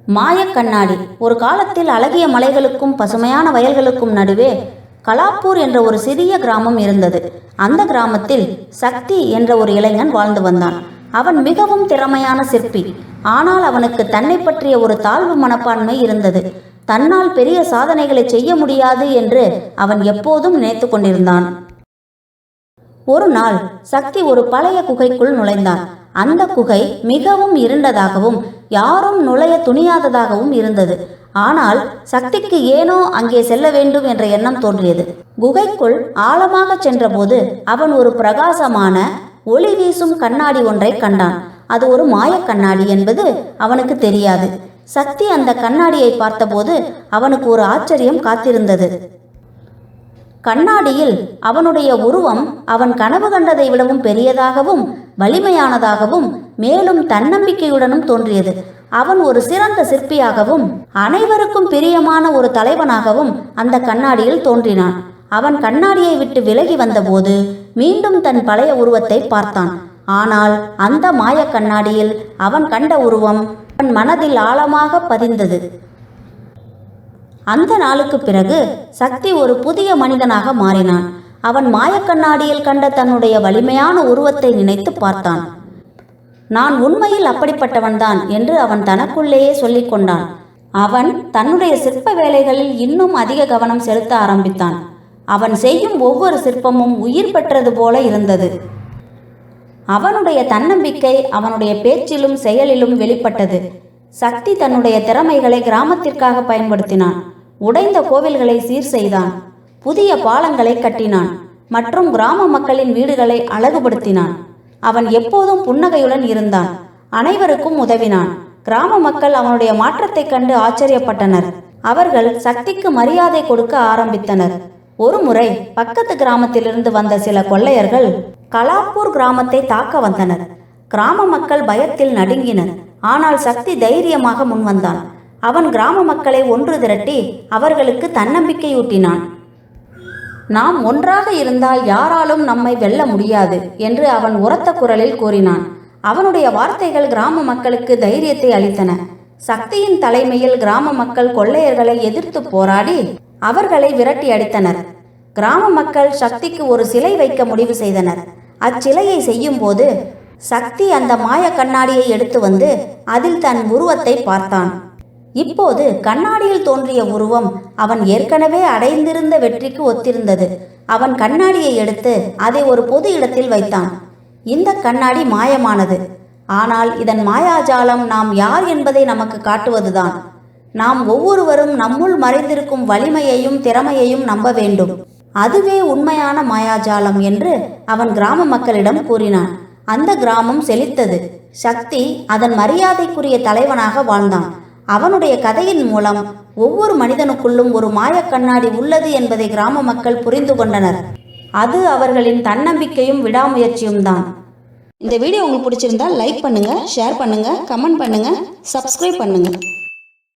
மாயக்கண்ணாடி. ஒரு காலத்தில் அழகிய மலைகளுக்கும் பசுமையான வயல்களுக்கும் நடுவே கலாப்பூர் என்ற ஒரு சிறிய கிராமம் இருந்தது. அந்த கிராமத்தில் சக்தி என்ற ஒரு இளைஞன் வாழ்ந்து வந்தான். அவன் மிகவும் திறமையான சிற்பி. ஆனால் அவனுக்கு தன்னை பற்றிய ஒரு தாழ்வு மனப்பான்மை இருந்தது. தன்னால் பெரிய சாதனைகளை செய்ய முடியாது என்று அவன் எப்போதும் நினைத்து கொண்டிருந்தான். ஒரு நாள் சக்தி ஒரு பழைய குகைக்குள் நுழைந்தான். அந்த குகை மிகவும் இருண்டதாகவும் யாரும் நுழைய துணியாததாகவும் இருந்தது. ஆனால் சக்திக்கு ஏனோ அங்கே செல்ல வேண்டும் என்ற எண்ணம் தோன்றியது. குகைக்குள் ஆழமாக சென்றபோது அவன் ஒரு பிரகாசமான ஒளி வீசும் கண்ணாடி ஒன்றை கண்டான். அது ஒரு மாயக்கண்ணாடி என்பது அவனுக்கு தெரியாது. சக்தி அந்த கண்ணாடியை பார்த்தபோது அவனுக்கு ஒரு ஆச்சரியம் காத்திருந்தது. கண்ணாடியில் அவனுடைய உருவம் அவன் கனவு கண்டதை விடவும் பெரியதாகவும் வலிமையானதாகவும் மேலும் தன்னம்பிக்கையுடனும் தோன்றியது. அவன் ஒரு சிறந்த சிற்பியாகவும் அனைவருக்கும் பிரியமான ஒரு தலைவனாகவும் அந்த கண்ணாடியில் தோன்றினான். அவன் கண்ணாடியை விட்டு விலகி வந்தபோது மீண்டும் தன் பழைய உருவத்தை பார்த்தான். ஆனால் அந்த மாய கண்ணாடியில் அவன் கண்ட உருவம் அவன் மனதில் ஆழமாக பதிந்தது. அந்த நாளுக்கு பிறகு சக்தி ஒரு புதிய மனிதனாக மாறினான். அவன் மாயக்கண்ணாடியில் கண்ட தன்னுடைய வலிமையான உருவத்தை நினைத்து பார்த்தான். நான் உண்மையில் அப்படிப்பட்டவன்தான் என்று அவன் தனக்குள்ளேயே சொல்லிக் கொண்டான். அவன் தன்னுடைய சிற்ப வேலைகளில் இன்னும் அதிக கவனம் செலுத்த ஆரம்பித்தான். அவன் செய்யும் ஒவ்வொரு சிற்பமும் உயிர் பெற்றது போல இருந்தது. அவனுடைய தன்னம்பிக்கை அவனுடைய பேச்சிலும் செயலிலும் வெளிப்பட்டது. சக்தி தன்னுடைய திறமைகளை கிராமத்திற்காக பயன்படுத்தினான். உடைந்த கோவில்களை சீர் செய்தான், புதிய பாலங்களை கட்டினான் மற்றும் கிராம மக்களின் வீடுகளை அழகுபடுத்தினான். அவன் எப்போதும் புன்னகையுடன் இருந்தான், அனைவருக்கும் உதவினான். கிராம மக்கள் அவனுடைய மாற்றத்தைக் கண்டு ஆச்சரியப்பட்டனர். அவர்கள் சக்திக்கு மரியாதை கொடுக்க ஆரம்பித்தனர். ஒரு முறை பக்கத்து கிராமத்திலிருந்து வந்த சில கொள்ளையர்கள் கலாப்பூர் கிராமத்தை தாக்க வந்தனர். கிராம மக்கள் பயத்தில் நடுங்கினர். ஆனால் சக்தி தைரியமாக முன்வந்தான். அவன் கிராம மக்களை ஒன்று திரட்டி அவர்களுக்கு தன்னம்பிக்கையூட்டினான். நாம் ஒன்றாக இருந்தால் யாராலும் நம்மை வெல்ல முடியாது என்று அவன் உரத்த குரலில் கூறினான். அவனுடைய வார்த்தைகள் கிராம மக்களுக்கு தைரியத்தை அளித்தன. சக்தியின் தலைமையில் கிராம மக்கள் கொள்ளையர்களை எதிர்த்து போராடி அவர்களை விரட்டி அடித்தனர். கிராம மக்கள் சக்திக்கு ஒரு சிலை வைக்க முடிவு செய்தனர். அச்சிலையை செய்யும் போது சக்தி அந்த மாய கண்ணாடியை எடுத்து வந்து அதில் தன் உருவத்தை பார்த்தான். இப்போது கண்ணாடியில் தோன்றிய உருவம் அவன் ஏற்கனவே அடைந்திருந்த வெற்றிக்கு ஒத்திருந்தது. அவன் கண்ணாடியை எடுத்து அதை ஒரு பொது இடத்தில் வைத்தான். இந்த கண்ணாடி மாயமானது. ஆனால் இதன் மாயாஜாலம் நாம் யார் என்பதை நமக்கு காட்டுவதுதான். நாம் ஒவ்வொருவரும் நம்முள் மறைந்திருக்கும் வலிமையையும் திறமையையும் நம்ப வேண்டும். அதுவே உண்மையான மாயாஜாலம் என்று அவன் கிராம மக்களிடம் கூறினான். அந்த கிராமம் செழித்தது. சக்தி அதன் மரியாதைக்குரிய தலைவனாக வாழ்ந்தான். அவனுடைய கதையின் மூலம் ஒவ்வொரு மனிதனுக்குள்ளும் ஒரு மாயக்கண்ணாடி உள்ளது என்பதை கிராம மக்கள் புரிந்து கொண்டனர். அது அவர்களின் தன்னம்பிக்கையும் விடாமுயற்சியும் தான். இந்த வீடியோ உங்களுக்கு பிடிச்சிருந்தால் லைக் பண்ணுங்க, ஷேர் பண்ணுங்க, கமெண்ட் பண்ணுங்க, சப்ஸ்கிரைப் பண்ணுங்க.